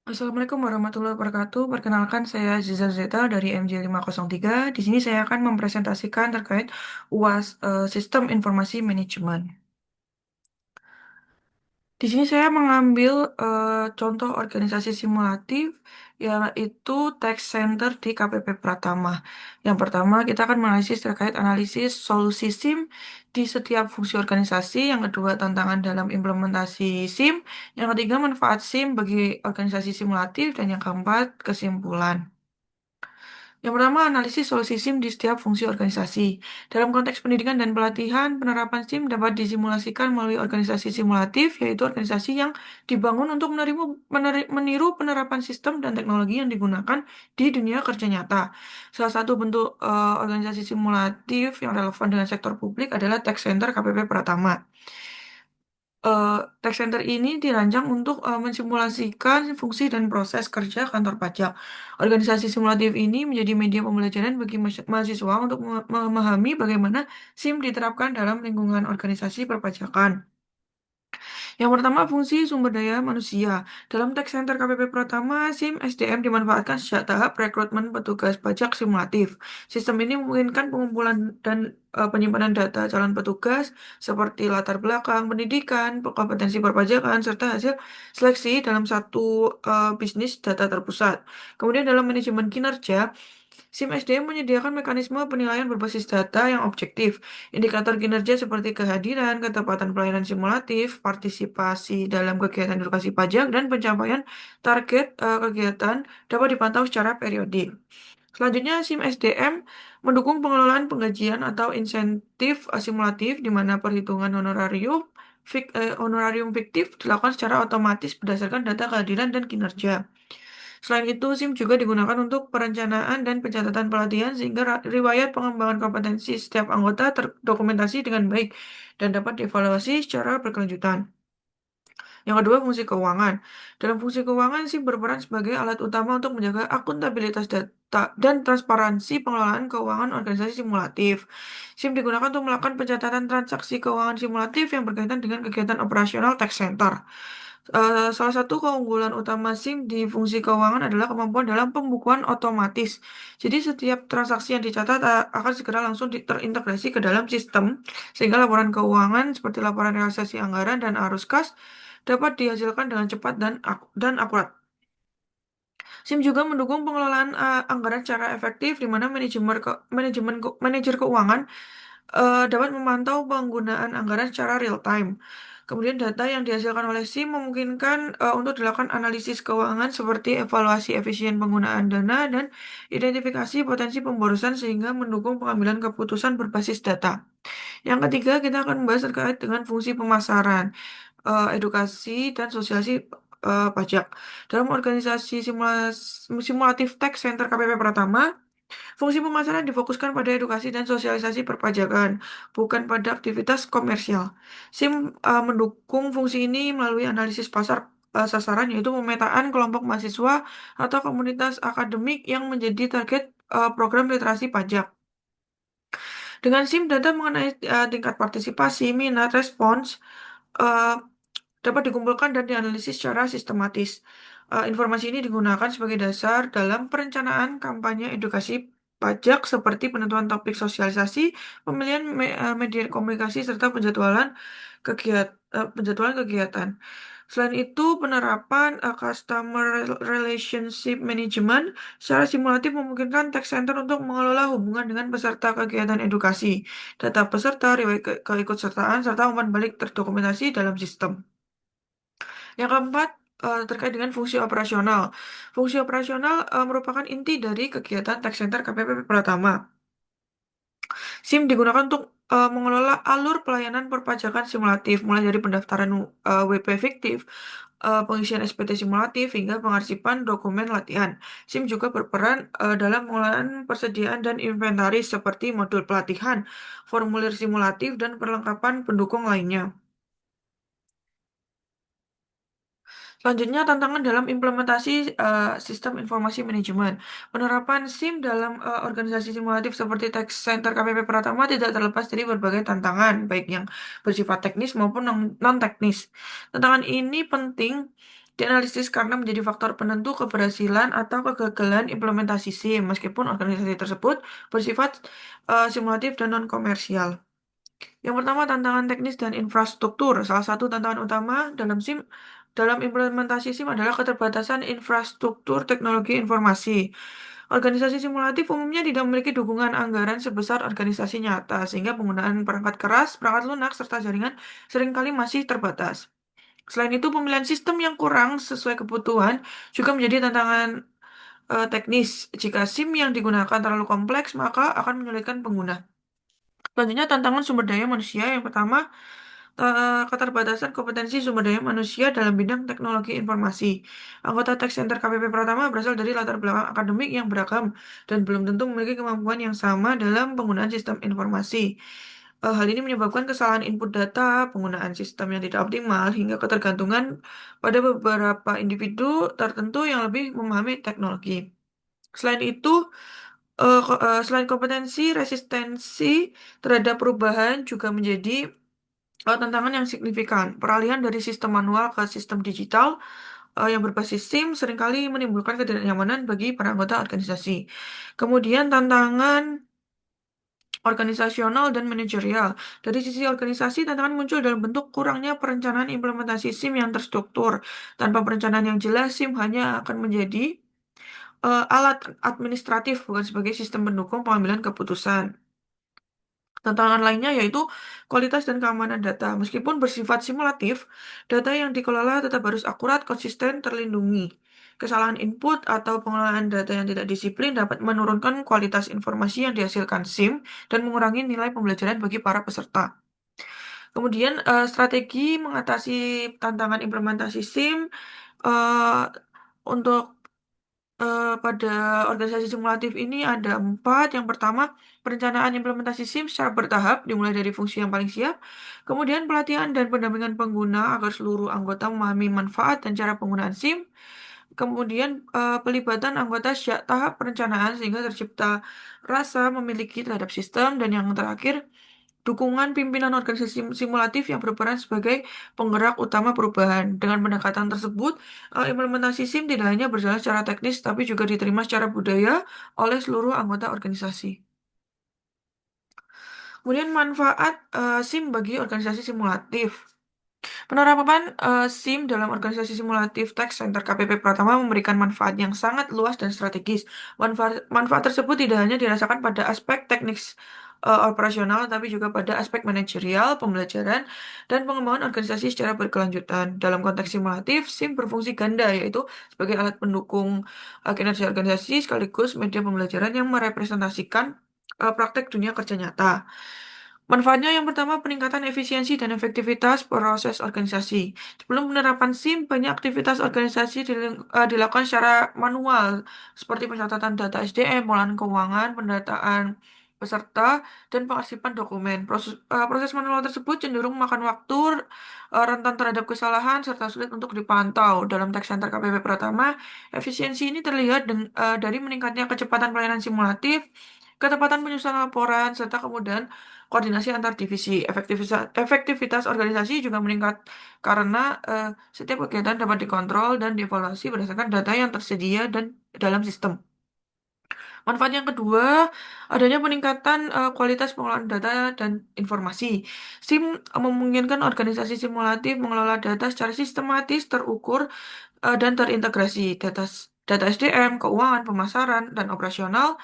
Assalamualaikum warahmatullahi wabarakatuh. Perkenalkan saya Ziza Zeta dari MJ503. Di sini saya akan mempresentasikan terkait UAS Sistem Informasi Manajemen. Di sini saya mengambil contoh organisasi simulatif yaitu Tech Center di KPP Pratama. Yang pertama, kita akan menganalisis terkait analisis solusi SIM di setiap fungsi organisasi. Yang kedua, tantangan dalam implementasi SIM. Yang ketiga, manfaat SIM bagi organisasi simulatif. Dan yang keempat, kesimpulan. Yang pertama, analisis solusi SIM di setiap fungsi organisasi. Dalam konteks pendidikan dan pelatihan, penerapan SIM dapat disimulasikan melalui organisasi simulatif, yaitu organisasi yang dibangun untuk meniru penerapan sistem dan teknologi yang digunakan di dunia kerja nyata. Salah satu bentuk organisasi simulatif yang relevan dengan sektor publik adalah Tech Center KPP Pratama. Tech Center ini dirancang untuk mensimulasikan fungsi dan proses kerja kantor pajak. Organisasi simulatif ini menjadi media pembelajaran bagi mahasiswa untuk memahami bagaimana SIM diterapkan dalam lingkungan organisasi perpajakan. Yang pertama, fungsi sumber daya manusia. Dalam Tech Center KPP Pratama, SIM SDM dimanfaatkan sejak tahap rekrutmen petugas pajak simulatif. Sistem ini memungkinkan pengumpulan dan penyimpanan data calon petugas seperti latar belakang, pendidikan, kompetensi perpajakan, serta hasil seleksi dalam satu bisnis data terpusat. Kemudian dalam manajemen kinerja, SIM SDM menyediakan mekanisme penilaian berbasis data yang objektif. Indikator kinerja seperti kehadiran, ketepatan pelayanan simulatif, partisipasi dalam kegiatan edukasi pajak, dan pencapaian target kegiatan dapat dipantau secara periodik. Selanjutnya, SIM SDM mendukung pengelolaan penggajian atau insentif simulatif di mana perhitungan honorarium fiktif dilakukan secara otomatis berdasarkan data kehadiran dan kinerja. Selain itu, SIM juga digunakan untuk perencanaan dan pencatatan pelatihan sehingga riwayat pengembangan kompetensi setiap anggota terdokumentasi dengan baik dan dapat dievaluasi secara berkelanjutan. Yang kedua, fungsi keuangan. Dalam fungsi keuangan, SIM berperan sebagai alat utama untuk menjaga akuntabilitas data dan transparansi pengelolaan keuangan organisasi simulatif. SIM digunakan untuk melakukan pencatatan transaksi keuangan simulatif yang berkaitan dengan kegiatan operasional Tech Center. Salah satu keunggulan utama SIM di fungsi keuangan adalah kemampuan dalam pembukuan otomatis. Jadi setiap transaksi yang dicatat akan segera langsung terintegrasi ke dalam sistem, sehingga laporan keuangan seperti laporan realisasi anggaran dan arus kas dapat dihasilkan dengan cepat dan akurat. SIM juga mendukung pengelolaan anggaran secara efektif, di mana manajer keuangan dapat memantau penggunaan anggaran secara real time. Kemudian data yang dihasilkan oleh SIM memungkinkan untuk dilakukan analisis keuangan seperti evaluasi efisien penggunaan dana dan identifikasi potensi pemborosan sehingga mendukung pengambilan keputusan berbasis data. Yang ketiga, kita akan membahas terkait dengan fungsi pemasaran, edukasi, dan sosialisasi pajak. Dalam organisasi simulatif Tech Center KPP Pratama, fungsi pemasaran difokuskan pada edukasi dan sosialisasi perpajakan, bukan pada aktivitas komersial. SIM mendukung fungsi ini melalui analisis pasar sasaran, yaitu pemetaan kelompok mahasiswa atau komunitas akademik yang menjadi target program literasi pajak. Dengan SIM, data mengenai tingkat partisipasi, minat, respons, eh, dapat dikumpulkan dan dianalisis secara sistematis. Informasi ini digunakan sebagai dasar dalam perencanaan kampanye edukasi pajak seperti penentuan topik sosialisasi, pemilihan media komunikasi, serta penjadwalan kegiatan. Selain itu, penerapan Customer Relationship Management secara simulatif memungkinkan Tech Center untuk mengelola hubungan dengan peserta kegiatan edukasi, data peserta, riwayat keikutsertaan, serta umpan balik terdokumentasi dalam sistem. Yang keempat, terkait dengan fungsi operasional. Fungsi operasional merupakan inti dari kegiatan Tech Center KPP Pratama. SIM digunakan untuk mengelola alur pelayanan perpajakan simulatif, mulai dari pendaftaran WP fiktif, pengisian SPT simulatif, hingga pengarsipan dokumen latihan. SIM juga berperan dalam pengelolaan persediaan dan inventaris seperti modul pelatihan, formulir simulatif, dan perlengkapan pendukung lainnya. Selanjutnya, tantangan dalam implementasi sistem informasi manajemen. Penerapan SIM dalam organisasi simulatif seperti Tech Center KPP Pratama tidak terlepas dari berbagai tantangan, baik yang bersifat teknis maupun non-teknis. Tantangan ini penting dianalisis karena menjadi faktor penentu keberhasilan atau kegagalan implementasi SIM, meskipun organisasi tersebut bersifat simulatif dan non-komersial. Yang pertama, tantangan teknis dan infrastruktur. Salah satu tantangan utama dalam implementasi SIM adalah keterbatasan infrastruktur teknologi informasi. Organisasi simulatif umumnya tidak memiliki dukungan anggaran sebesar organisasi nyata, sehingga penggunaan perangkat keras, perangkat lunak, serta jaringan seringkali masih terbatas. Selain itu, pemilihan sistem yang kurang sesuai kebutuhan juga menjadi tantangan teknis. Jika SIM yang digunakan terlalu kompleks, maka akan menyulitkan pengguna. Selanjutnya, tantangan sumber daya manusia. Yang pertama, keterbatasan kompetensi sumber daya manusia dalam bidang teknologi informasi. Anggota Tech Center KPP Pratama berasal dari latar belakang akademik yang beragam dan belum tentu memiliki kemampuan yang sama dalam penggunaan sistem informasi. Hal ini menyebabkan kesalahan input data, penggunaan sistem yang tidak optimal, hingga ketergantungan pada beberapa individu tertentu yang lebih memahami teknologi. Selain itu, selain kompetensi, resistensi terhadap perubahan juga menjadi tantangan yang signifikan. Peralihan dari sistem manual ke sistem digital yang berbasis SIM seringkali menimbulkan ketidaknyamanan bagi para anggota organisasi. Kemudian tantangan organisasional dan manajerial. Dari sisi organisasi, tantangan muncul dalam bentuk kurangnya perencanaan implementasi SIM yang terstruktur. Tanpa perencanaan yang jelas, SIM hanya akan menjadi alat administratif, bukan sebagai sistem pendukung pengambilan keputusan. Tantangan lainnya yaitu kualitas dan keamanan data. Meskipun bersifat simulatif, data yang dikelola tetap harus akurat, konsisten, terlindungi. Kesalahan input atau pengelolaan data yang tidak disiplin dapat menurunkan kualitas informasi yang dihasilkan SIM dan mengurangi nilai pembelajaran bagi para peserta. Kemudian, strategi mengatasi tantangan implementasi SIM eh, untuk pada organisasi simulatif ini ada 4. Yang pertama, perencanaan implementasi SIM secara bertahap, dimulai dari fungsi yang paling siap. Kemudian pelatihan dan pendampingan pengguna agar seluruh anggota memahami manfaat dan cara penggunaan SIM. Kemudian pelibatan anggota sejak tahap perencanaan sehingga tercipta rasa memiliki terhadap sistem. Dan yang terakhir, dukungan pimpinan organisasi simulatif yang berperan sebagai penggerak utama perubahan. Dengan pendekatan tersebut, implementasi SIM tidak hanya berjalan secara teknis, tapi juga diterima secara budaya oleh seluruh anggota organisasi. Kemudian manfaat SIM bagi organisasi simulatif. Penerapan SIM dalam organisasi simulatif Tech Center KPP Pratama memberikan manfaat yang sangat luas dan strategis. Manfaat tersebut tidak hanya dirasakan pada aspek teknis operasional, tapi juga pada aspek manajerial, pembelajaran, dan pengembangan organisasi secara berkelanjutan. Dalam konteks simulatif, SIM berfungsi ganda, yaitu sebagai alat pendukung kinerja organisasi sekaligus media pembelajaran yang merepresentasikan praktek dunia kerja nyata. Manfaatnya yang pertama, peningkatan efisiensi dan efektivitas proses organisasi. Sebelum penerapan SIM, banyak aktivitas organisasi dilakukan secara manual, seperti pencatatan data SDM, pengolahan keuangan, pendataan peserta, dan pengarsipan dokumen. Proses manual tersebut cenderung memakan waktu, rentan terhadap kesalahan, serta sulit untuk dipantau. Dalam Tech Center KPP Pratama, efisiensi ini terlihat dari meningkatnya kecepatan pelayanan simulatif, ketepatan penyusunan laporan, serta kemudian koordinasi antar divisi. Efektivitas organisasi juga meningkat karena setiap kegiatan dapat dikontrol dan dievaluasi berdasarkan data yang tersedia dan dalam sistem. Manfaat yang kedua, adanya peningkatan kualitas pengelolaan data dan informasi. SIM memungkinkan organisasi simulatif mengelola data secara sistematis, terukur, dan terintegrasi. Data SDM, keuangan, pemasaran, dan operasional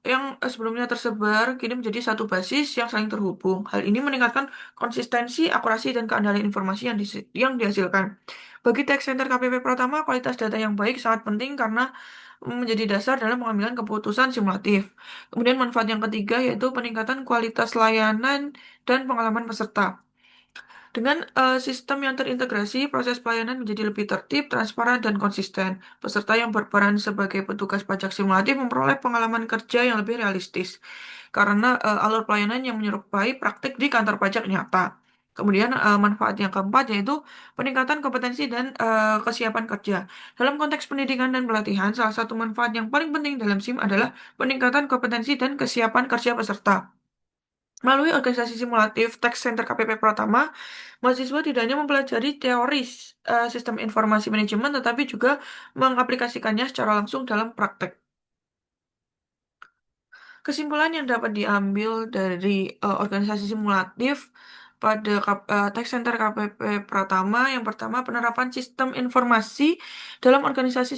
yang sebelumnya tersebar kini menjadi satu basis yang saling terhubung. Hal ini meningkatkan konsistensi, akurasi, dan keandalan informasi yang dihasilkan. Bagi Tech Center KPP Pratama, kualitas data yang baik sangat penting karena menjadi dasar dalam pengambilan keputusan simulatif. Kemudian manfaat yang ketiga yaitu peningkatan kualitas layanan dan pengalaman peserta. Dengan sistem yang terintegrasi, proses pelayanan menjadi lebih tertib, transparan, dan konsisten. Peserta yang berperan sebagai petugas pajak simulatif memperoleh pengalaman kerja yang lebih realistis karena alur pelayanan yang menyerupai praktik di kantor pajak nyata. Kemudian manfaat yang keempat yaitu peningkatan kompetensi dan kesiapan kerja. Dalam konteks pendidikan dan pelatihan, salah satu manfaat yang paling penting dalam SIM adalah peningkatan kompetensi dan kesiapan kerja peserta. Melalui organisasi simulatif Tech Center KPP Pratama, mahasiswa tidak hanya mempelajari teori sistem informasi manajemen, tetapi juga mengaplikasikannya secara langsung dalam praktek. Kesimpulan yang dapat diambil dari organisasi simulatif pada Tech Center KPP Pratama, yang pertama penerapan sistem informasi dalam organisasi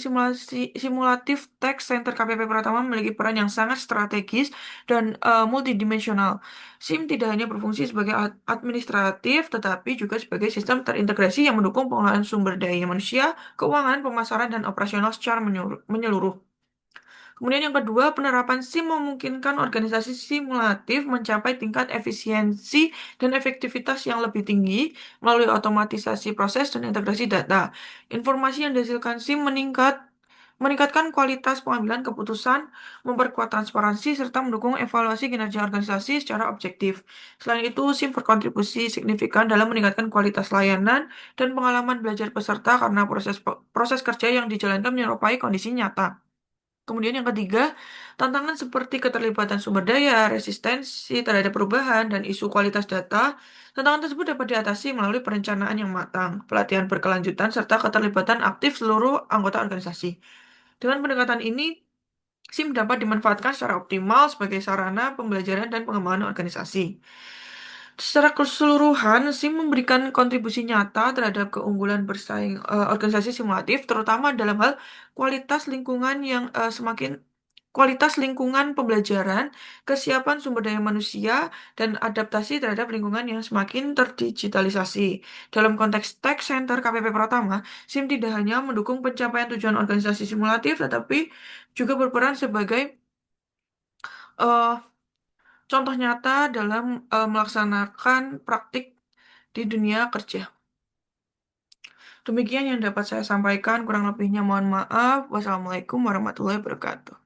simulatif Tech Center KPP Pratama memiliki peran yang sangat strategis dan multidimensional. SIM tidak hanya berfungsi sebagai administratif, tetapi juga sebagai sistem terintegrasi yang mendukung pengelolaan sumber daya manusia, keuangan, pemasaran, dan operasional secara menyeluruh. Kemudian yang kedua, penerapan SIM memungkinkan organisasi simulatif mencapai tingkat efisiensi dan efektivitas yang lebih tinggi melalui otomatisasi proses dan integrasi data. Informasi yang dihasilkan SIM meningkatkan kualitas pengambilan keputusan, memperkuat transparansi, serta mendukung evaluasi kinerja organisasi secara objektif. Selain itu, SIM berkontribusi signifikan dalam meningkatkan kualitas layanan dan pengalaman belajar peserta karena proses kerja yang dijalankan menyerupai kondisi nyata. Kemudian yang ketiga, tantangan seperti keterlibatan sumber daya, resistensi terhadap perubahan, dan isu kualitas data. Tantangan tersebut dapat diatasi melalui perencanaan yang matang, pelatihan berkelanjutan, serta keterlibatan aktif seluruh anggota organisasi. Dengan pendekatan ini, SIM dapat dimanfaatkan secara optimal sebagai sarana pembelajaran dan pengembangan organisasi. Secara keseluruhan, SIM memberikan kontribusi nyata terhadap keunggulan bersaing organisasi simulatif, terutama dalam hal kualitas lingkungan yang kualitas lingkungan pembelajaran, kesiapan sumber daya manusia, dan adaptasi terhadap lingkungan yang semakin terdigitalisasi. Dalam konteks Tech Center KPP Pratama, SIM tidak hanya mendukung pencapaian tujuan organisasi simulatif, tetapi juga berperan sebagai eh, contoh nyata dalam melaksanakan praktik di dunia kerja. Demikian yang dapat saya sampaikan, kurang lebihnya mohon maaf. Wassalamualaikum warahmatullahi wabarakatuh.